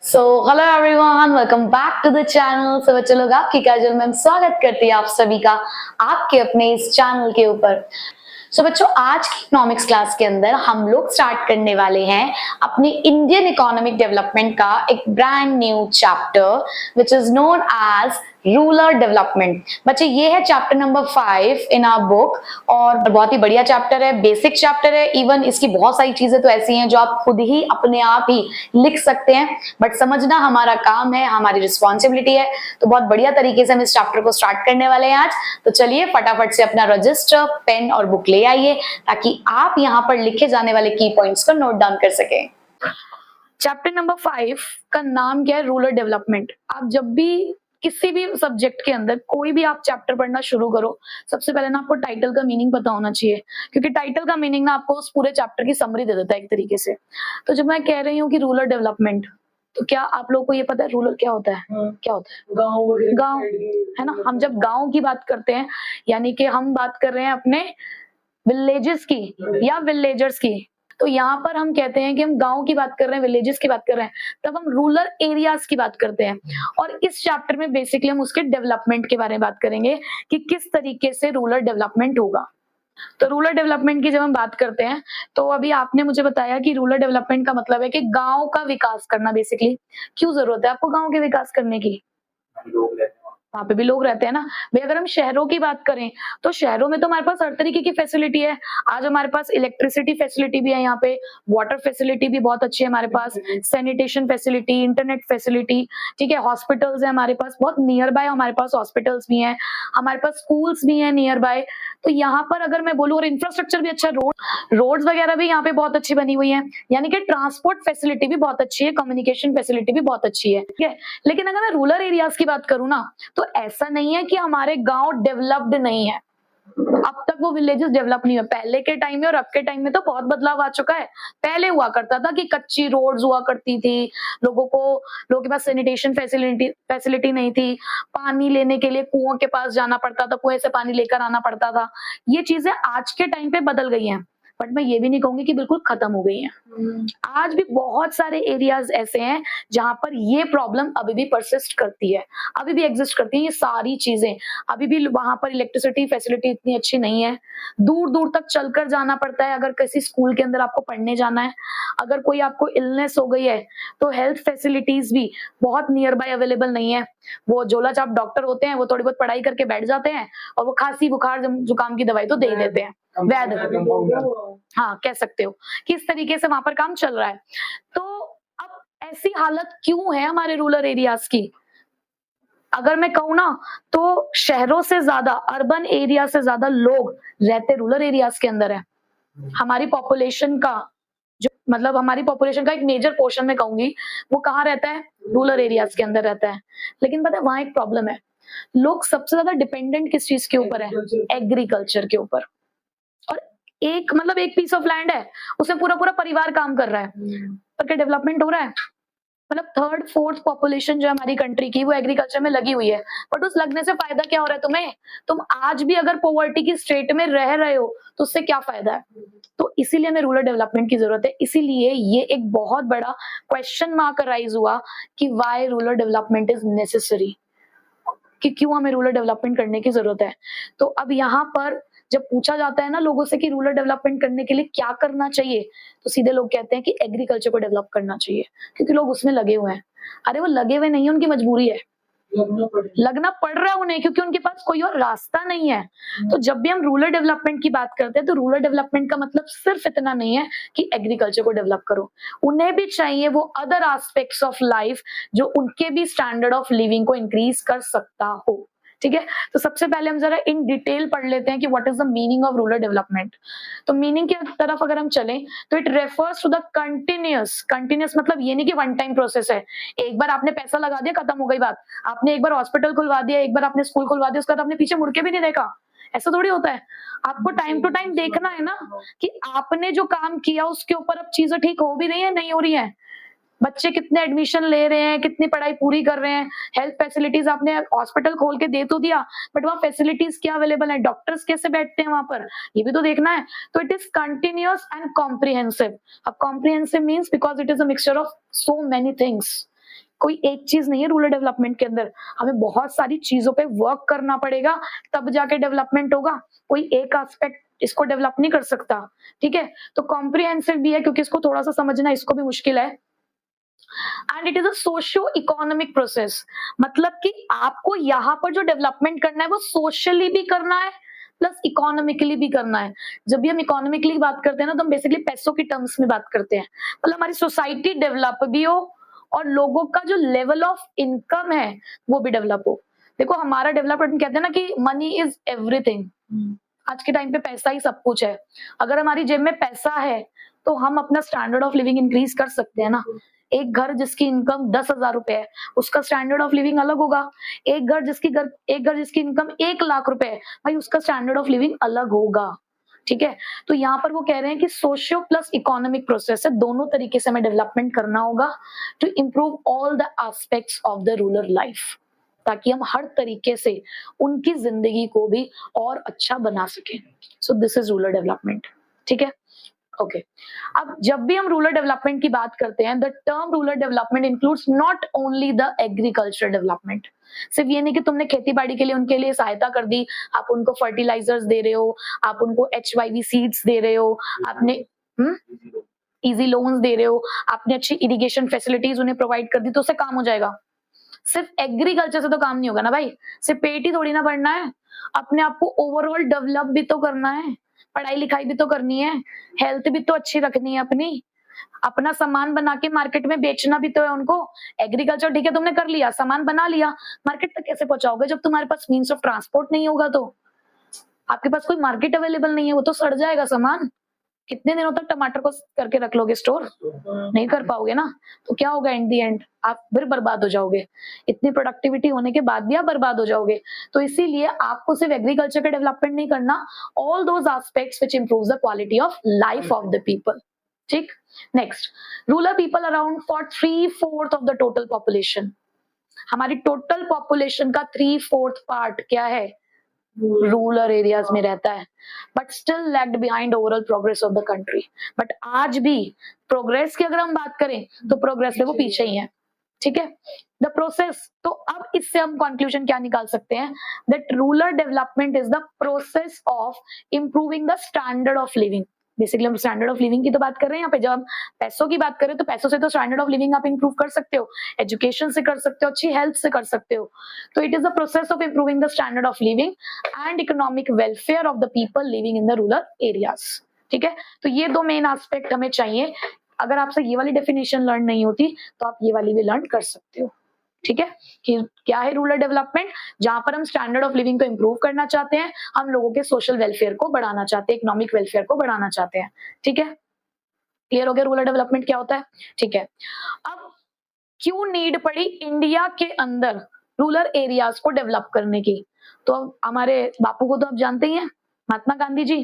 Hello everyone, welcome back to the channel. बच्चे लोग, आपकी काजल मैम स्वागत करती है आप सभी का आपके अपने इस चैनल के ऊपर। बच्चों, आज की इकोनॉमिक्स क्लास के अंदर हम लोग स्टार्ट करने वाले हैं अपनी इंडियन इकोनॉमिक डेवलपमेंट का एक brand new chapter which is known as rural development. बच्चे, ये है chapter number 5 in our book और बहुत ही बढ़िया चैप्टर है, बेसिक चैप्टर है। इवन इसकी बहुत सारी चीजें तो ऐसी हैं जो आप खुद ही अपने आप ही लिख सकते हैं, बट समझना हमारा काम है, हमारी रिस्पॉन्सिबिलिटी है। तो बहुत बढ़िया तरीके से हम इस चैप्टर को स्टार्ट करने वाले हैं आज। तो चलिए फटाफट से अपना रजिस्टर, पेन और बुक ले आइए ताकि आप यहाँ पर लिखे जाने वाले की पॉइंट्स को नोट डाउन कर सकें। चैप्टर नंबर 5 का नाम क्या है? Rural development. आप जब भी किसी भी सब्जेक्ट के अंदर कोई भी आप चैप्टर पढ़ना शुरू करो, सबसे पहले ना आपको टाइटल का मीनिंग पता होना चाहिए, क्योंकि टाइटल का मीनिंग ना आपको उस पूरे चैप्टर की समरी दे देता है एक तरीके से। तो जब मैं कह रही हूँ कि रूरल डेवलपमेंट, तो क्या आप लोगों को ये पता है रूरल क्या होता है? क्या होता है? गांव है ना। हम जब गांव की बात करते हैं, यानी कि हम बात कर रहे हैं अपने विलेजेस की या विलेजर्स की, तो यहाँ पर हम कहते हैं कि हम गांव की बात कर रहे हैं, विलेजेस की बात कर रहे हैं, तब हम रूरल एरियाज की बात करते हैं। और इस चैप्टर में बेसिकली हम उसके डेवलपमेंट के बारे में बात करेंगे कि किस तरीके से रूरल डेवलपमेंट होगा। तो रूरल डेवलपमेंट की जब हम बात करते हैं, तो अभी आपने मुझे बताया कि रूरल डेवलपमेंट का मतलब है कि गांव का विकास करना। बेसिकली क्यों जरूरत है आपको गांव के विकास करने की? वहां पे भी लोग रहते हैं ना भाई। अगर हम शहरों की बात करें तो शहरों में तो हमारे पास हर तरीके की फैसिलिटी है। आज हमारे पास इलेक्ट्रिसिटी फैसिलिटी भी है, यहाँ पे वाटर फैसिलिटी भी बहुत अच्छी है हमारे पास, सैनिटेशन फैसिलिटी, इंटरनेट फैसिलिटी, ठीक है, हॉस्पिटल्स है हमारे पास, बहुत नियर बाय हमारे पास हॉस्पिटल्स भी हैं, हमारे पास स्कूल्स भी हैं नियर बाय। तो यहाँ पर अगर मैं बोलूँ, और इंफ्रास्ट्रक्चर भी अच्छा, रोड्स वगैरह भी यहाँ पे बहुत अच्छी बनी हुई है, यानी कि ट्रांसपोर्ट फैसिलिटी भी बहुत अच्छी है, कम्युनिकेशन फैसिलिटी भी बहुत अच्छी है, ठीक है। लेकिन अगर मैं रूरल एरियाज की बात करूँ ना, तो ऐसा नहीं है कि हमारे गांव डेवलप्ड नहीं है। अब तक वो विलेजेस डेवलप नहीं हुए। पहले के टाइम में और अब के टाइम में तो बहुत बदलाव आ चुका है। पहले हुआ करता था कि कच्ची रोड्स हुआ करती थी, लोगों के पास सैनिटेशन फैसिलिटी नहीं थी, पानी लेने के लिए कुओं के पास जाना पड़ता था, कुएं से पानी लेकर आना पड़ता था। ये चीजें आज के टाइम पे बदल गई हैं, बट मैं ये भी नहीं कहूंगी कि बिल्कुल खत्म हो गई हैं। आज भी बहुत सारे एरियाज ऐसे हैं जहां पर ये प्रॉब्लम अभी भी परसिस्ट करती है, अभी भी एग्जिस्ट करती है ये सारी चीजें। अभी भी वहां पर इलेक्ट्रिसिटी फैसिलिटी इतनी अच्छी नहीं है, दूर दूर तक चलकर जाना पड़ता है अगर किसी स्कूल के अंदर आपको पढ़ने जाना है। अगर कोई आपको इलनेस हो गई है तो हेल्थ फैसिलिटीज भी बहुत नियर बाय अवेलेबल नहीं है। वो झोला छाप डॉक्टर होते हैं, वो थोड़ी बहुत पढ़ाई करके बैठ जाते हैं और वो खांसी बुखार जुकाम की दवाई तो दे ही देते हैं, वैद्य, हाँ कह सकते हो कि इस तरीके से वहां पर काम चल रहा है। तो अब ऐसी हालत क्यों है हमारे रूरल एरियाज की? अगर मैं कहूँ ना, तो शहरों से ज्यादा, अर्बन एरिया से ज्यादा लोग रहते रूरल एरियाज के अंदर है। हमारी पॉपुलेशन का जो मतलब हमारी पॉपुलेशन का एक मेजर पोर्शन में कहूंगी, वो कहाँ रहता है? रूरल एरियाज के अंदर रहता है। लेकिन पता है वहां एक प्रॉब्लम है, लोग सबसे ज्यादा डिपेंडेंट किस चीज के ऊपर है? एग्रीकल्चर के ऊपर। और एक पीस ऑफ लैंड है, उसमें पूरा पूरा परिवार काम कर रहा है, पर क्या डेवलपमेंट हो रहा है? मतलब थर्ड फोर्थ पॉपुलेशन जो है हमारी कंट्री की, वो एग्रीकल्चर में लगी हुई है, बट उस लगने से फायदा क्या हो रहा है तुम्हें? तुम आज भी अगर पॉवर्टी की स्टेट में रह रहे हो तो उससे क्या फायदा है? तो इसीलिए हमें रूरल डेवलपमेंट की जरूरत है। इसीलिए ये एक बहुत बड़ा क्वेश्चन मार्क राइज हुआ कि why rural development is necessary, कि क्यों हमें रूरल डेवलपमेंट करने की जरूरत है। तो अब यहाँ पर जब पूछा जाता है ना लोगों से कि रूरल डेवलपमेंट करने के लिए क्या करना चाहिए, तो सीधे लोग कहते हैं कि एग्रीकल्चर को डेवलप करना चाहिए, क्योंकि लोग उसमें लगे हुए हैं। अरे वो लगे हुए नहीं है, उनकी मजबूरी है, लगना पड़ रहा है उन्हें, क्योंकि उनके पास कोई और रास्ता नहीं है। तो जब भी हम रूरल डेवलपमेंट की बात करते हैं, तो रूरल डेवलपमेंट का मतलब सिर्फ इतना नहीं है कि एग्रीकल्चर को डेवलप करो, उन्हें भी चाहिए वो अदर एस्पेक्ट्स ऑफ लाइफ जो उनके भी स्टैंडर्ड ऑफ लिविंग को इंक्रीज कर सकता हो, ठीक है। तो सबसे पहले हम जरा इन डिटेल पढ़ लेते हैं कि what is the meaning of rural development. तो मीनिंग की तरफ अगर हम चलें, तो it refers to the continuous मतलब ये नहीं कि वन टाइम प्रोसेस है, एक बार आपने पैसा लगा दिया खत्म हो गई बात, आपने एक बार हॉस्पिटल खुलवा दिया, एक बार आपने स्कूल खुलवा दिया, उसके बाद आपने पीछे मुड़ के भी नहीं देखा। ऐसा थोड़ी होता है। आपको टाइम टू टाइम देखना है ना कि आपने जो काम किया उसके ऊपर अब चीजें ठीक हो भी रही है, नहीं हो रही है, बच्चे कितने एडमिशन ले रहे हैं, कितनी पढ़ाई पूरी कर रहे हैं, हेल्थ फैसिलिटीज आपने हॉस्पिटल खोल के दे तो दिया, बट वहाँ फैसिलिटीज क्या अवेलेबल है, डॉक्टर्स कैसे बैठते हैं वहां पर, ये भी तो देखना है। तो it is continuous and comprehensive. अब comprehensive means because it is a mixture of so many things, कोई एक चीज नहीं है रूरल डेवलपमेंट के अंदर, हमें बहुत सारी चीजों पे वर्क करना पड़ेगा, तब जाके डेवलपमेंट होगा। कोई एक एस्पेक्ट इसको डेवलप नहीं कर सकता, ठीक है। तो कॉम्प्रिहेंसिव भी है, क्योंकि इसको थोड़ा सा समझना इसको भी मुश्किल है। And it is a socio economic process, मतलब कि आपको यहाँ पर जो डेवलपमेंट करना है वो सोशली भी करना है प्लस इकोनॉमिकली भी करना है। जब भी हम इकोनॉमिकली बात करते हैं ना, तो हम बेसिकली पैसों की टर्म्स में बात करते हैं, मतलब हमारी सोसाइटी डेवलप भी हो और लोगों का जो लेवल ऑफ इनकम है वो भी डेवलप हो। देखो हमारा डेवलपमेंट कहते हैं ना कि मनी इज एवरीथिंग, आज के टाइम पे पैसा ही सब कुछ है। अगर हमारी जेब में पैसा है तो हम अपना स्टैंडर्ड ऑफ लिविंग इंक्रीज कर सकते हैं ना। एक घर जिसकी इनकम 10,000 रुपए है, उसका स्टैंडर्ड ऑफ लिविंग अलग होगा। एक घर जिसकी इनकम 1,00,000 रुपए है, भाई उसका स्टैंडर्ड ऑफ लिविंग अलग होगा, ठीक है। तो यहाँ पर वो कह रहे हैं कि सोशियो प्लस इकोनॉमिक प्रोसेस है, दोनों तरीके से हमें डेवलपमेंट करना होगा to improve all the aspects of the rural life, ताकि हम हर तरीके से उनकी जिंदगी को भी और अच्छा बना सकें। So this is rural development, ठीक है। ओके अब जब भी हम रूरल डेवलपमेंट की बात करते हैं, the term rural development includes not only the agriculture development. सिर्फ ये नहीं कि तुमने खेती बाड़ी के लिए उनके लिए सहायता कर दी, आप उनको फर्टिलाइजर्स दे रहे हो, आप उनको HYV सीड्स दे रहे हो, आपने इजी लोन्स दे रहे हो, आपने अच्छी इरिगेशन फैसिलिटीज उन्हें प्रोवाइड कर दी, तो उससे काम हो जाएगा। सिर्फ एग्रीकल्चर से तो काम नहीं होगा ना भाई, सिर्फ पेट ही थोड़ी ना भरना है, अपने आप को ओवरऑल डेवलप भी तो करना है, पढ़ाई लिखाई भी तो करनी है, हेल्थ भी तो अच्छी रखनी है अपनी, अपना सामान बना के मार्केट में बेचना भी तो है उनको। एग्रीकल्चर ठीक है तुमने कर लिया, सामान बना लिया, मार्केट तक कैसे पहुंचाओगे जब तुम्हारे पास मीन्स ऑफ ट्रांसपोर्ट नहीं होगा? तो आपके पास कोई मार्केट अवेलेबल नहीं है, वो तो सड़ जाएगा सामान। कितने दिनों तक टमाटर को करके रख लोगे स्टोर? नहीं कर पाओगे ना, तो क्या होगा एंड दी एंड, आप फिर बर्बाद हो जाओगे। इतनी प्रोडक्टिविटी होने के बाद भी आप बर्बाद हो जाओगे। तो इसीलिए आपको सिर्फ एग्रीकल्चर का डेवलपमेंट नहीं करना, all those aspects which improves the quality of life of the people, ठीक। Next, rural people around for 3/4 of the total population. हमारी टोटल पॉपुलेशन का 3/4 पार्ट क्या है? रूरल एरियाज में रहता है, but still lagged behind overall progress of the country. But आज भी प्रोग्रेस की अगर हम बात करें तो प्रोग्रेस में वो पीछे ही है, ठीक है। द प्रोसेस, तो अब इससे हम कंक्लूजन क्या निकाल सकते हैं? That rural development is the process of improving the standard of living. Basically हम स्टैंडर्ड ऑफ लिविंग की तो बात कर रहे हैं यहाँ पे। जब हम पैसों की बात करें तो पैसों से तो स्टैंडर्ड ऑफ लिविंग आप इंप्रूव कर सकते हो, एजुकेशन से कर सकते हो, अच्छी हेल्थ से कर सकते हो। तो it is the process of improving the standard of living and economic welfare of the people living in the rural areas, ठीक है। तो ये दो मेन एस्पेक्ट हमें चाहिए। अगर आपसे ये वाली डेफिनेशन लर्न नहीं होती तो आप ये वाली भी लर्न कर सकते हो, ठीक है। कि क्या है रूरल डेवलपमेंट? जहां पर हम स्टैंडर्ड ऑफ लिविंग को इंप्रूव करना चाहते हैं, हम लोगों के सोशल वेलफेयर को बढ़ाना चाहते हैं, इकोनॉमिक वेलफेयर को बढ़ाना चाहते हैं, ठीक है। क्लियर हो गया रूरल डेवलपमेंट क्या होता है, ठीक है। अब क्यों नीड पड़ी इंडिया के अंदर रूरल एरियाज को डेवलप करने की? तो हमारे बापू को तो आप जानते ही हैं, महात्मा गांधी जी।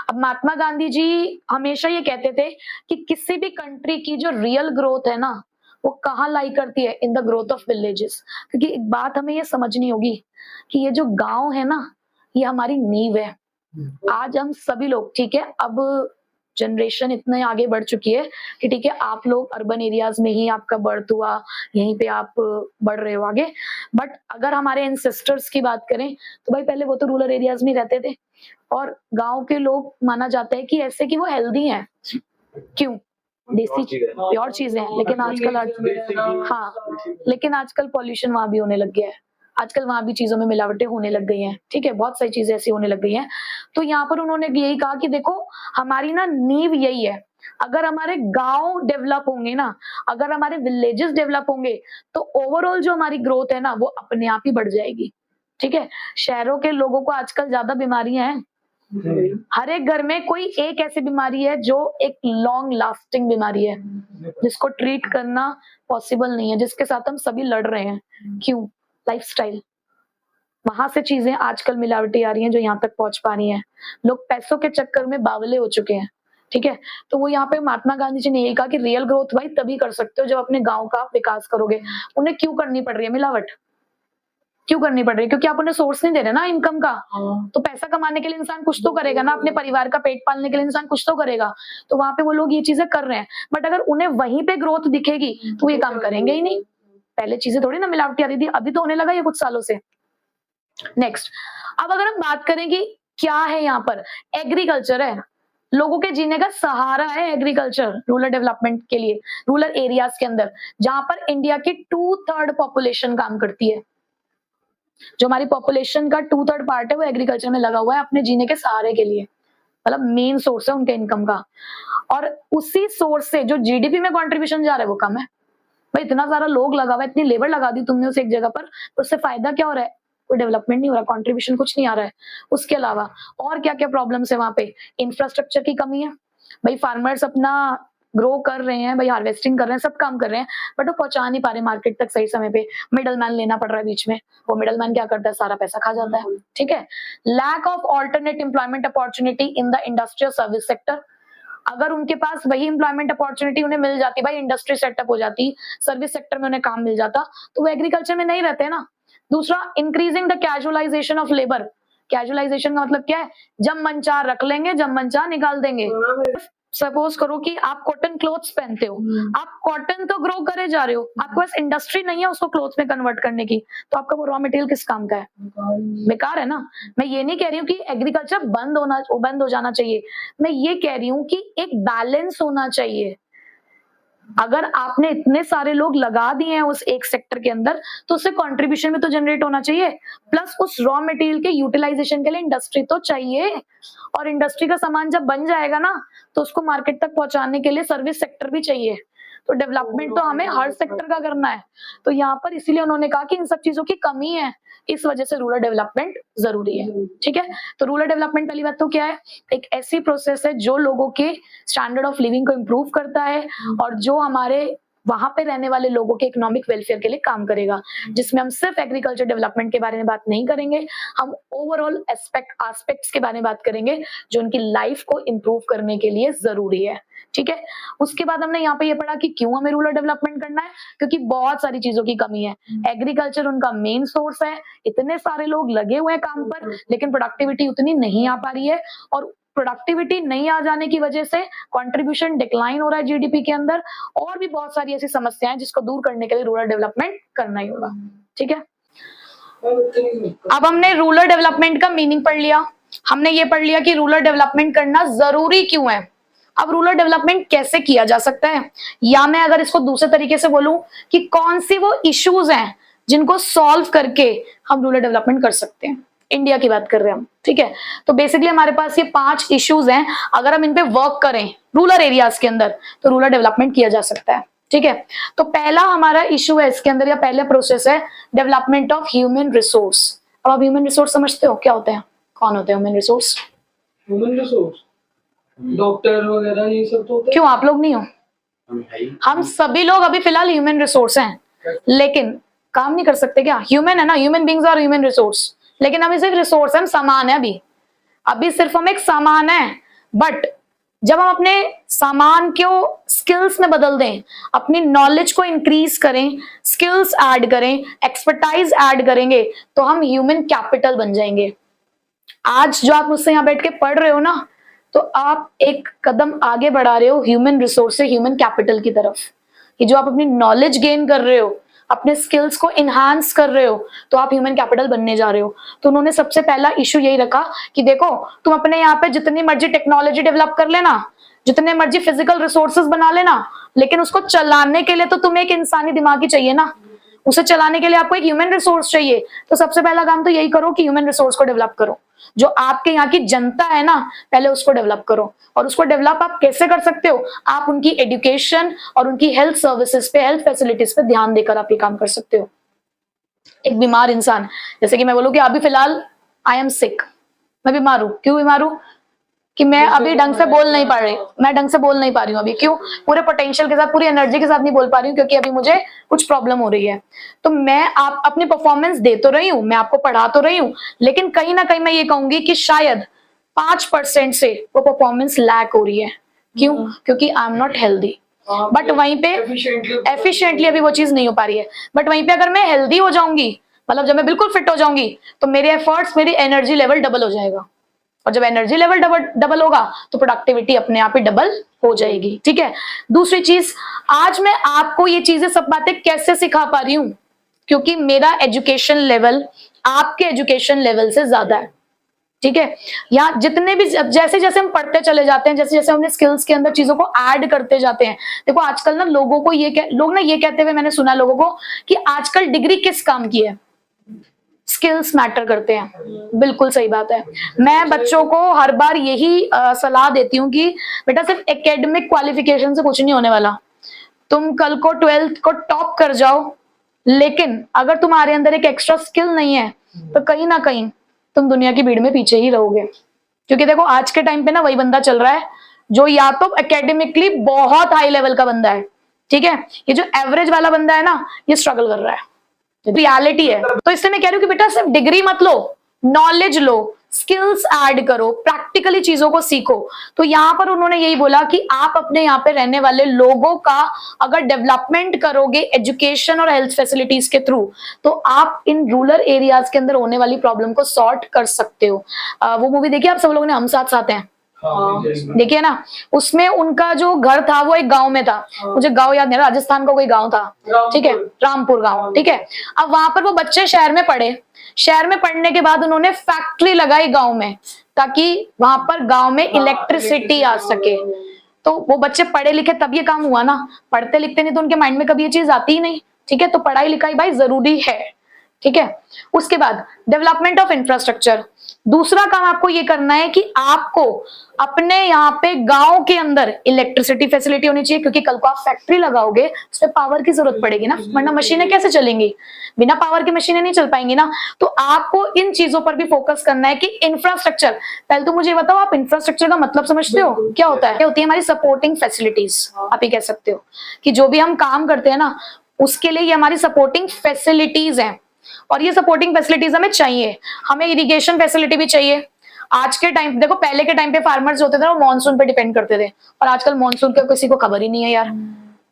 अब महात्मा गांधी जी हमेशा ये कहते थे कि किसी भी कंट्री की जो रियल ग्रोथ है ना, वो कहाँ लाई करती है? In the growth of villages. क्योंकि एक बात हमें ये समझनी होगी कि ये जो गांव है ना, ये हमारी नींव है। आज हम सभी लोग, ठीक है, अब जनरेशन इतने आगे बढ़ चुकी है कि ठीक है आप लोग अर्बन एरियाज में ही आपका बर्थ हुआ, यहीं पे आप बढ़ रहे हो आगे। बट अगर हमारे एंसेस्टर्स की बात करें तो भाई पहले वो तो रूरल एरियाज में रहते थे, और गांव के लोग माना जाता है कि ऐसे कि वो हेल्दी हैं। क्यों? देसी प्योर चीजें हैं, लेकिन आजकल पॉल्यूशन वहां भी होने लग गया है, आजकल वहां भी चीजों में मिलावटें होने लग गई हैं, ठीक है, बहुत सारी चीजें ऐसी होने लग गई हैं। तो यहाँ पर उन्होंने यही कहा कि देखो हमारी ना नींव यही है, अगर हमारे गांव डेवलप होंगे ना, अगर हमारे विलेजेस डेवलप होंगे तो ओवरऑल जो हमारी ग्रोथ है ना वो अपने आप ही बढ़ जाएगी, ठीक है। शहरों के लोगों को आजकल ज्यादा बीमारियां हैं, हर एक घर में कोई एक ऐसी बीमारी है जो एक लॉन्ग लास्टिंग बीमारी है, जिसको ट्रीट करना पॉसिबल नहीं है, जिसके साथ हम सभी लड़ रहे हैं। क्यों? लाइफस्टाइल। वहां से चीजें आजकल मिलावटी आ रही हैं जो यहाँ तक पहुंच पा रही हैं। लोग पैसों के चक्कर में बावले हो चुके हैं, ठीक है। तो वो यहाँ पे महात्मा गांधी जी ने यही कहा कि रियल ग्रोथ भाई तभी कर सकते हो जब अपने गांव का विकास करोगे। उन्हें क्यों करनी पड़ रही है मिलावट? क्यों करनी पड़ रही है? क्योंकि आप उन्हें सोर्स नहीं दे रहे ना इनकम का। तो पैसा कमाने के लिए इंसान कुछ तो करेगा ना, अपने परिवार का पेट पालने के लिए इंसान कुछ तो करेगा। तो वहां पे वो लोग ये चीजें कर रहे हैं, बट अगर उन्हें वहीं पे ग्रोथ दिखेगी तो ये काम करेंगे ही नहीं। पहले चीजें थोड़ी ना मिलावटी आती थी, अभी तो होने लगा ये कुछ सालों से। नेक्स्ट, अब अगर हम बात करें कि क्या है यहाँ पर, एग्रीकल्चर है, लोगों के जीने का सहारा है एग्रीकल्चर रूरल डेवलपमेंट के लिए, रूरल एरियाज के अंदर जहां पर इंडिया की 2/3 पॉपुलेशन काम करती है। जो हमारी पॉपुलेशन का 2/3 पार्ट है वो एग्रीकल्चर में लगा हुआ है अपने जीने के सहारे के लिए, मतलब मेन सोर्स है उनके इनकम का। और उसी सोर्स से जो जीडीपी में कंट्रीब्यूशन जा रहा है वो कम है। भाई इतना सारा लोग लगा हुआ है, इतनी लेबर लगा दी तुमने उस एक जगह पर, उससे फायदा क्या हो रहा है? कोई डेवलपमेंट नहीं हो रहा, कंट्रीब्यूशन कुछ नहीं आ रहा है। उसके अलावा और क्या क्या प्रॉब्लम्स है वहां पे? इंफ्रास्ट्रक्चर की कमी है। भाई फार्मर्स अपना ग्रो कर रहे हैं, भाई हार्वेस्टिंग कर रहे हैं, सब काम कर रहे हैं, बट वो पहुंचा नहीं पा रहे मार्केट तक सही समय पे, मिडल मैन लेना पड़ रहा है बीच में। वो मिडल मैन क्या करता है? सारा पैसा खा जाता है। ठीक है। Lack of alternate employment opportunity in the industrial service sector. अगर उनके पास वही एम्प्लॉयमेंट अपॉर्चुनिटी उन्हें मिल जाती, भाई इंडस्ट्री सेटअप हो जाती, सर्विस सेक्टर में उन्हें काम मिल जाता, तो वो एग्रीकल्चर में नहीं रहते ना। दूसरा, increasing the casualisation of labour. Casualisation का मतलब क्या है? जब मन चाह रख लेंगे, जब मन चाह निकाल देंगे। सपोज करो कि आप कॉटन क्लोथ्स पहनते हो, आप कॉटन तो ग्रो करे जा रहे हो, आपके पास इंडस्ट्री नहीं है उसको क्लोथ्स में कन्वर्ट करने की, तो आपका वो रॉ मटेरियल किस काम का है? बेकार है ना। मैं ये नहीं कह रही हूँ कि एग्रीकल्चर बंद हो जाना चाहिए, मैं ये कह रही हूँ कि एक बैलेंस होना चाहिए। अगर आपने इतने सारे लोग लगा दिए हैं उस एक सेक्टर के अंदर, तो उससे कंट्रीब्यूशन में तो जनरेट होना चाहिए, प्लस उस रॉ मटेरियल के यूटिलाइजेशन के लिए इंडस्ट्री तो चाहिए। और इंडस्ट्री का सामान जब बन जाएगा ना, तो उसको मार्केट तक पहुंचाने के लिए सर्विस सेक्टर भी चाहिए। तो डेवलपमेंट तो हमें हर सेक्टर का करना है। तो यहाँ पर इसीलिए उन्होंने कहा कि इन सब चीजों की कमी है, इस वजह से रूरल डेवलपमेंट जरूरी है। ठीक है। तो रूरल डेवलपमेंट पहली बात तो क्या है? एक ऐसी प्रोसेस है जो लोगों के स्टैंडर्ड ऑफ लिविंग को इम्प्रूव करता है और जो हमारे वहां पे रहने वाले लोगों के इकोनॉमिक वेलफेयर के लिए काम करेगा, जिसमें हम सिर्फ एग्रीकल्चर डेवलपमेंट के बारे में बात नहीं करेंगे, हम ओवरऑल एस्पेक्ट्स के बारे में बात करेंगे जो उनकी लाइफ को इम्प्रूव करने के लिए जरूरी है। ठीक है। उसके बाद हमने यहाँ पे ये पढ़ा कि क्यों हमें रूरल डेवलपमेंट करना है, क्योंकि बहुत सारी चीजों की कमी है। एग्रीकल्चर उनका मेन सोर्स है, इतने सारे लोग लगे हुए हैं काम पर, लेकिन प्रोडक्टिविटी उतनी नहीं आ पा रही है, और प्रोडक्टिविटी नहीं आ जाने की वजह से कंट्रीब्यूशन डिक्लाइन हो रहा है जीडीपी के अंदर, और भी बहुत सारी ऐसी समस्याएं जिसको दूर करने के लिए रूरल डेवलपमेंट करना ही होगा। ठीक है। अब हमने रूरल डेवलपमेंट का मीनिंग पढ़ लिया, हमने ये पढ़ लिया कि रूरल डेवलपमेंट करना जरूरी क्यों है। अब रूरल डेवलपमेंट कैसे किया जा सकता है, या मैं अगर इसको दूसरे तरीके से बोलूं कि कौन सी वो इश्यूज हैं जिनको सॉल्व करके हम रूरल डेवलपमेंट कर सकते हैं। इंडिया की बात कर रहे हैं हम। ठीक है। तो बेसिकली हमारे पास ये 5 इश्यूज हैं, अगर हम इन पे वर्क करें रूरल एरियाज के अंदर तो रूरल डेवलपमेंट किया जा सकता है। ठीक है। तो पहला हमारा इश्यू है इसके अंदर, या पहला प्रोसेस है डेवलपमेंट ऑफ ह्यूमन रिसोर्स। अब आप ह्यूमन रिसोर्स समझते हो क्या होते हैं? कौन होते हैं human resource? Human resource doctor वगैरह ये सब तो होते हैं। क्यों आप लोग नहीं हो? हम सभी लोग अभी फिलहाल ह्यूमन रिसोर्स हैं, लेकिन काम नहीं कर सकते क्या? ह्यूमन है ना, ह्यूमन बींग्स और ह्यूमन रिसोर्स, लेकिन अभी सिर्फ रिसोर्स है, हम सामान है। अभी सिर्फ हम एक सामान है, बट जब हम अपने सामान को स्किल्स में बदल दें, अपनी नॉलेज को इंक्रीज करें, स्किल्स ऐड करें, एक्सपर्टाइज ऐड करेंगे, तो हम ह्यूमन कैपिटल बन जाएंगे। आज जो आप मुझसे यहाँ बैठ के पढ़ रहे हो ना, तो आप एक कदम आगे बढ़ा रहे हो ह्यूमन रिसोर्स से ह्यूमन कैपिटल की तरफ। कि जो आप अपनी नॉलेज गेन कर रहे हो, अपने स्किल्स को इनहांस कर रहे हो, तो आप ह्यूमन कैपिटल बनने जा रहे हो। तो उन्होंने सबसे पहला इशू यही रखा कि देखो, तुम अपने यहाँ पे जितनी मर्जी टेक्नोलॉजी डेवलप कर लेना, जितने मर्जी फिजिकल रिसोर्सेज बना लेना, लेकिन उसको चलाने के लिए तो तुम्हें एक इंसानी दिमाग ही चाहिए ना। उसे चलाने के लिए आपको एक ह्यूमन रिसोर्स चाहिए। तो सबसे पहला काम तो यही करो कि ह्यूमन रिसोर्स को डेवलप करो। जो आपके यहाँ की जनता है ना, पहले उसको डेवलप करो। और उसको डेवलप आप कैसे कर सकते हो? आप उनकी एजुकेशन और उनकी हेल्थ सर्विसेज पे, हेल्थ फैसिलिटीज पे ध्यान देकर आप ये काम कर सकते हो। एक बीमार इंसान, जैसे कि मैं बोलूं कि अभी फिलहाल आई एम सिक, मैं बीमार हूं। क्यों बीमार हूं? कि मैं अभी ढंग से बोल नहीं पा रही, हूँ अभी। क्यों? पूरे पोटेंशियल के साथ, पूरी एनर्जी के साथ नहीं बोल पा रही हूँ, क्योंकि अभी मुझे कुछ प्रॉब्लम हो रही है। तो मैं आप अपनी परफॉर्मेंस दे तो रही हूँ, मैं आपको पढ़ा तो रही हूँ, लेकिन कहीं ना कहीं मैं ये कहूंगी कि शायद 5% से वो परफॉर्मेंस लैक हो रही है। क्यों? क्योंकि I am not healthy. But वहीं पे एफिशिएंटली अभी वो चीज नहीं हो पा रही है। बट वहीं पे अगर मैं हेल्दी हो जाऊंगी, मतलब जब मैं बिल्कुल फिट हो जाऊंगी, तो मेरे एफर्ट्स, मेरी एनर्जी लेवल डबल हो जाएगा। और जब एनर्जी लेवल डबल होगा तो प्रोडक्टिविटी अपने आप ही डबल हो जाएगी। ठीक है, दूसरी चीज, आज मैं आपको ये चीजें सब बातें कैसे सिखा पा रही हूं, क्योंकि मेरा एजुकेशन लेवल आपके एजुकेशन लेवल से ज्यादा है। ठीक है, यहाँ जितने भी जैसे जैसे हम पढ़ते चले जाते हैं, जैसे जैसे हमने स्किल्स के अंदर चीजों को ऐड करते जाते हैं। देखो आजकल ना लोगों को लोग ना ये कहते हुए मैंने सुना लोगों को कि आजकल डिग्री किस काम की है, स्किल्स मैटर करते हैं। बिल्कुल सही बात है। मैं बच्चों को हर बार यही सलाह देती हूँ कि बेटा सिर्फ एकेडमिक क्वालिफिकेशन से कुछ नहीं होने वाला। तुम कल को 12th को टॉप कर जाओ, लेकिन अगर तुम्हारे अंदर एक एक्स्ट्रा स्किल नहीं है तो कहीं ना कहीं तुम दुनिया की भीड़ में पीछे ही रहोगे। क्योंकि देखो आज के टाइम पे ना वही बंदा चल रहा है जो या तो एकेडमिकली बहुत हाई लेवल का बंदा है, ठीक है, ये जो एवरेज वाला बंदा है ना ये स्ट्रगल कर रहा है, रियलिटी है। तो इससे मैं कह रही हूँ कि बेटा सिर्फ डिग्री मत लो, नॉलेज लो, स्किल्स ऐड करो, प्रैक्टिकली चीजों को सीखो। तो यहाँ पर उन्होंने यही बोला कि आप अपने यहाँ पे रहने वाले लोगों का अगर डेवलपमेंट करोगे एजुकेशन और हेल्थ फैसिलिटीज के थ्रू, तो आप इन रूरल एरियाज के अंदर होने वाली प्रॉब्लम को सॉर्ट कर सकते हो। वो मूवी देखिए आप सब लोगों ने, हम साथ साथ हैं, देखिए ना, उसमें उनका जो घर था वो एक गांव में था, मुझे गांव याद नहीं, राजस्थान का कोई गांव था, ठीक है, रामपुर गांव, ठीक है। अब वहां पर वो बच्चे शहर में पढ़े, शहर में पढ़ने के बाद उन्होंने फैक्ट्री लगाई गांव में, ताकि वहां पर गांव में इलेक्ट्रिसिटी आ सके। तो वो बच्चे पढ़े लिखे तब ये काम हुआ ना, पढ़ते लिखते नहीं तो उनके माइंड में कभी ये चीज आती ही नहीं। ठीक है, तो पढ़ाई लिखाई भाई जरूरी है। ठीक है, उसके बाद डेवलपमेंट ऑफ इंफ्रास्ट्रक्चर। दूसरा काम आपको ये करना है कि आपको अपने यहाँ पे गांव के अंदर इलेक्ट्रिसिटी फैसिलिटी होनी चाहिए, क्योंकि कल को आप फैक्ट्री लगाओगे उसमें पावर की जरूरत पड़ेगी ना, वरना मशीनें कैसे चलेंगी, बिना पावर की मशीनें नहीं चल पाएंगी ना। तो आपको इन चीजों पर भी फोकस करना है कि इंफ्रास्ट्रक्चर। पहले तो मुझे बताओ आप इंफ्रास्ट्रक्चर का मतलब समझते हो क्या होता है? क्या होती है हमारी सपोर्टिंग फैसिलिटीज, आप ये कह सकते हो कि जो भी हम काम करते हैं ना उसके लिए ये हमारी सपोर्टिंग फैसिलिटीज है, और ये सपोर्टिंग फैसिलिटीज हमें चाहिए। हमें इरिगेशन फैसिलिटी भी चाहिए। आज के टाइम देखो, पहले के टाइम पे फार्मर्स होते थे वो मॉनसून पे डिपेंड करते थे, और आजकल मॉनसून का किसी को खबर ही नहीं है यार,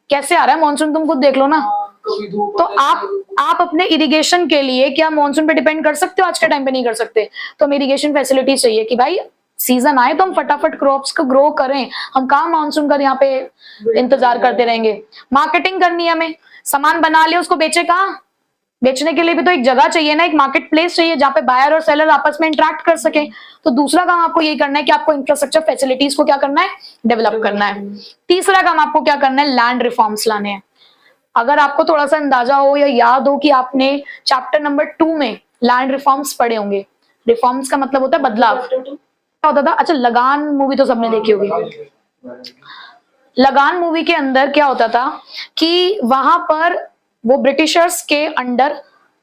कैसे आ रहा है मॉनसून, तुम खुद देख लो ना। तो आप अपने इरिगेशन के लिए क्या मॉनसून पे डिपेंड कर सकते हो? आज के टाइम पे नहीं कर सकते। तो हमें इरिगेशन फैसिलिटी चाहिए कि भाई सीजन आए तो हम फटाफट क्रॉप्स को ग्रो करें, हम कहाँ मानसून का यहाँ पे इंतजार करते रहेंगे। मार्केटिंग करनी है हमें, सामान बना लिया उसको बेचे कहाँ, बेचने के लिए भी तो एक जगह चाहिए ना, एक मार्केट प्लेस चाहिए जहाँ पे बायर और सेलर आपस में इंटरेक्ट कर सके। तो दूसरा काम आपको यही करना है कि आपको इंफ्रास्ट्रक्चर फैसिलिटीज को क्या करना है, डेवलप करना है। तीसरा काम आपको क्या करना है, लैंड रिफॉर्म्स लाने हैं। अगर आपको थोड़ा सा अंदाजा हो या याद हो कि आपने चैप्टर नंबर 2 में लैंड रिफॉर्म्स पढ़े होंगे। रिफॉर्म्स का मतलब होता है बदलाव। क्या होता था? अच्छा, लगान मूवी तो सबने देखी होगी। लगान मूवी के अंदर क्या होता था कि वहां पर वो ब्रिटिशर्स के अंडर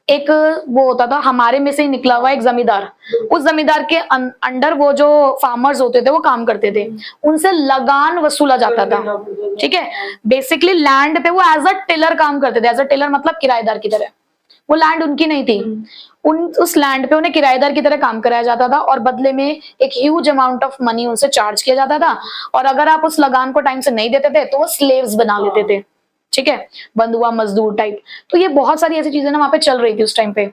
एक वो होता था, हमारे में से ही निकला हुआ एक जमींदार, उस जमींदार के अंडर वो जो फार्मर्स होते थे वो काम करते थे, उनसे लगान वसूला जाता था। ठीक है, बेसिकली लैंड पे वो एज अ टिलर काम करते थे। एज अ टिलर मतलब किराएदार की तरह, वो लैंड उनकी नहीं थी, उस लैंड पे उन्हें किराएदार की तरह काम कराया जाता था, और बदले में एक ह्यूज अमाउंट ऑफ मनी उनसे चार्ज किया जाता था। और अगर आप उस लगान को टाइम से नहीं देते थे तो वो स्लेव्स बना लेते थे। ठीक है, बंधुआ मजदूर टाइप। तो ये बहुत सारी ऐसी चीजें ना वहां पे चल रही थी उस टाइम पे।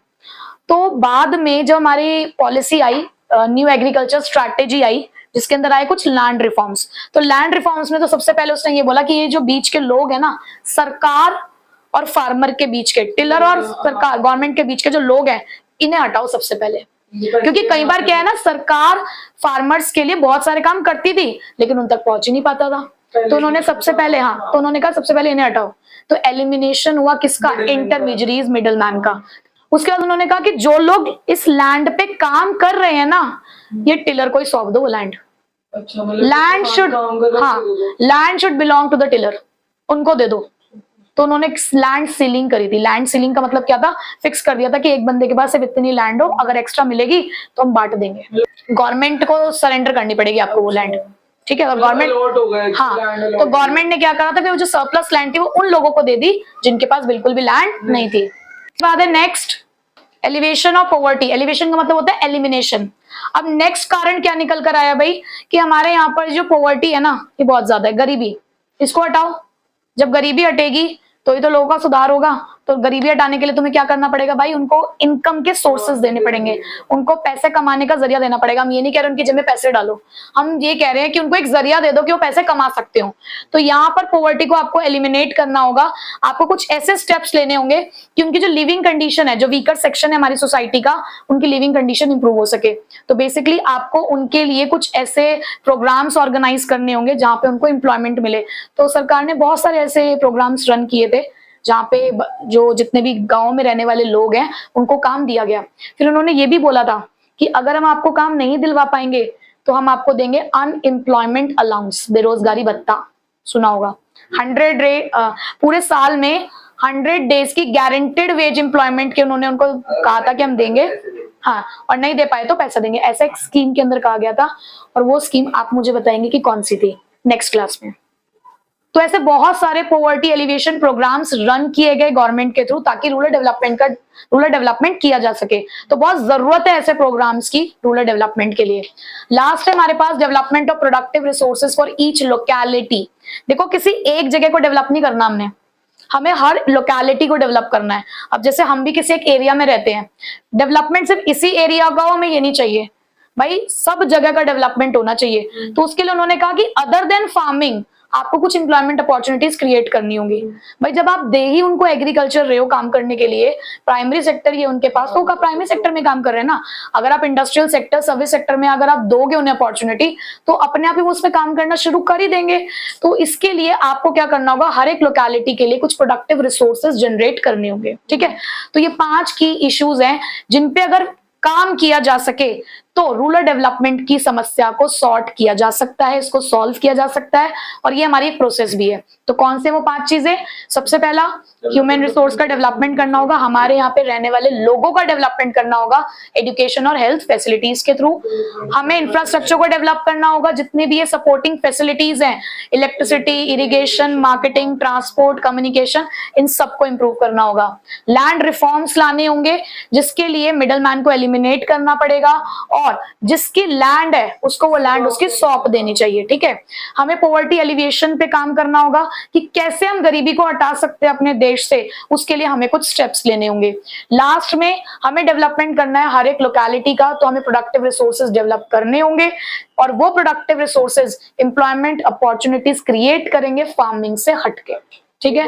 तो बाद में जब हमारी पॉलिसी आई, न्यू एग्रीकल्चर स्ट्रैटेजी आई, जिसके अंदर आए कुछ लैंड रिफॉर्म्स। तो लैंड रिफॉर्म्स में तो सबसे पहले उसने ये बोला कि ये जो बीच के लोग हैं ना, सरकार और फार्मर के बीच के, टिलर और सरकार गवर्नमेंट के बीच के जो लोग हैं, इन्हें हटाओ सबसे पहले। क्योंकि कई बार क्या है ना, सरकार फार्मर्स के लिए बहुत सारे काम करती थी लेकिन उन तक पहुंच ही नहीं पाता था। तो उन्होंने सबसे पहले, हाँ, तो उन्होंने कहा सबसे पहले इन्हें हटाओ। तो एलिमिनेशन हुआ किसका? इंटरमीडियरीज, मिडलमैन का। उसके बाद उन्होंने कहा कि जो लोग इस लैंड पे काम कर रहे हैं ना, ये टिलर को ही सौंप दो वो लैंड। अच्छा, लैंड शुड, हाँ, land should belong to the tiller, उनको दे दो। तो उन्होंने लैंड सीलिंग करी थी। लैंड सीलिंग का मतलब क्या था? फिक्स कर दिया था कि एक बंदे के पास सिर्फ इतनी लैंड हो, अगर एक्स्ट्रा मिलेगी तो हम बांट देंगे। गवर्नमेंट को सरेंडर करनी पड़ेगी आपको वो लैंड। ठीक है, और गवर्नमेंट, हाँ, तो गवर्नमेंट ने क्या करा था कि वो जो सरप्लस लैंड थी वो उन लोगों को दे दी जिनके पास बिल्कुल भी लैंड नहीं थी। बाद है next, elevation of poverty. Elevation का मतलब होता है एलिमिनेशन। अब नेक्स्ट कारण क्या निकल कर आया भाई कि हमारे यहाँ पर जो पॉवर्टी है ना, ये बहुत ज्यादा है, गरीबी, इसको हटाओ। जब गरीबी हटेगी तो ही तो लोगों का सुधार होगा। तो गरीबी हटाने के लिए तुम्हें क्या करना पड़ेगा भाई, उनको इनकम के सोर्सेज देने पड़ेंगे, उनको पैसे कमाने का जरिया देना पड़ेगा। हम ये नहीं कह रहे उनकी जेब में पैसे डालो, हम ये कह रहे हैं कि उनको एक जरिया दे दो कि वो पैसे कमा सकते हो। तो यहाँ पर पॉवर्टी को आपको एलिमिनेट करना होगा। आपको कुछ ऐसे स्टेप्स लेने होंगे कि उनकी जो लिविंग कंडीशन है, जो वीकर सेक्शन है हमारी सोसाइटी का, उनकी लिविंग कंडीशन इंप्रूव हो सके। तो बेसिकली आपको उनके लिए कुछ ऐसे प्रोग्राम्स ऑर्गेनाइज करने होंगे जहां पे उनको एम्प्लॉयमेंट मिले। तो सरकार ने बहुत सारे ऐसे प्रोग्राम्स रन किए थे जहाँ पे जो जितने भी गांव में रहने वाले लोग हैं उनको काम दिया गया। फिर उन्होंने ये भी बोला था कि अगर हम आपको काम नहीं दिलवा पाएंगे तो हम आपको देंगे अनएम्प्लॉयमेंट अलाउंस, बेरोजगारी भत्ता, सुना होगा। 100 पूरे साल में 100 डेज की गारंटेड वेज एम्प्लॉयमेंट के उन्होंने उनको कहा था कि हम देंगे, हाँ, और नहीं दे पाए तो पैसा देंगे, ऐसा एक स्कीम के अंदर कहा गया था। और वो स्कीम आप मुझे बताएंगे कि कौन सी थी नेक्स्ट क्लास में। तो ऐसे बहुत सारे पॉवर्टी एलिवेशन प्रोग्राम्स रन किए गए गवर्नमेंट के थ्रू ताकि रूरल डेवलपमेंट किया जा सके। तो बहुत जरूरत है ऐसे प्रोग्राम्स की रूरल डेवलपमेंट के लिए। लास्ट है हमारे पास development of productive resources for each locality. देखो किसी एक जगह को डेवलप नहीं करना हमने, हमें हर लोकेलिटी को डेवलप करना है। अब जैसे हम भी किसी एक एरिया में रहते हैं, डेवलपमेंट सिर्फ इसी एरिया का हो हमें ये नहीं चाहिए भाई, सब जगह का डेवलपमेंट होना चाहिए। तो उसके लिए उन्होंने कहा कि अदर देन फार्मिंग आपको कुछ एम्प्लॉयमेंट अपॉर्चुनिटीज क्रिएट करनी होंगी। भाई जब आप दे ही उनको एग्रीकल्चर रहे हो काम करने के लिए, प्राइमरी सेक्टर ये उनके पास, तो प्राइमरी सेक्टर में काम कर रहे हैं ना। अगर आप इंडस्ट्रियल सेक्टर, सर्विस सेक्टर में अगर आप दोगे उन्हें अपॉर्चुनिटी, तो अपने आप ही वो उस पर काम करना शुरू कर ही देंगे। तो इसके लिए आपको क्या करना होगा, हर एक लोकेलिटी के लिए कुछ प्रोडक्टिव रिसोर्सेज जनरेट करने होंगे, ठीक है। तो ये 5 की इश्यूज हैं जिनपे अगर काम किया जा सके तो रूरल डेवलपमेंट की समस्या को सॉर्ट किया जा सकता है, इसको सॉल्व किया जा सकता है, और ये हमारी एक प्रोसेस भी है। तो कौन से वो 5 चीजें? सबसे पहला ह्यूमन रिसोर्स का डेवलपमेंट करना होगा, हमारे यहाँ पे रहने वाले लोगों का डेवलपमेंट करना होगा एजुकेशन और हेल्थ फैसिलिटीज के थ्रू। हमें इंफ्रास्ट्रक्चर को डेवलप करना होगा, जितने भी ये सपोर्टिंग फैसिलिटीज हैं, electricity, irrigation, marketing, transport, communication, इन सबको इंप्रूव करना होगा। लैंड रिफॉर्म्स लाने होंगे जिसके लिए मिडल मैन को एलिमिनेट करना पड़ेगा, और जिसकी लैंड है उसको वो लैंड उसकी सौंप देनी चाहिए, ठीक है। हमें पॉवर्टी एलिवेशन पे काम करना होगा कि कैसे हम गरीबी को हटा सकते हैं अपने देश से, उसके लिए हमें कुछ स्टेप्स लेने होंगे। लास्ट में हमें डेवलपमेंट करना है हर एक लोकेलिटी का, तो हमें प्रोडक्टिव रिसोर्सेज डेवलप करने होंगे, और वो productive resources employment opportunities create करेंगे फार्मिंग से हटके, ठीक है।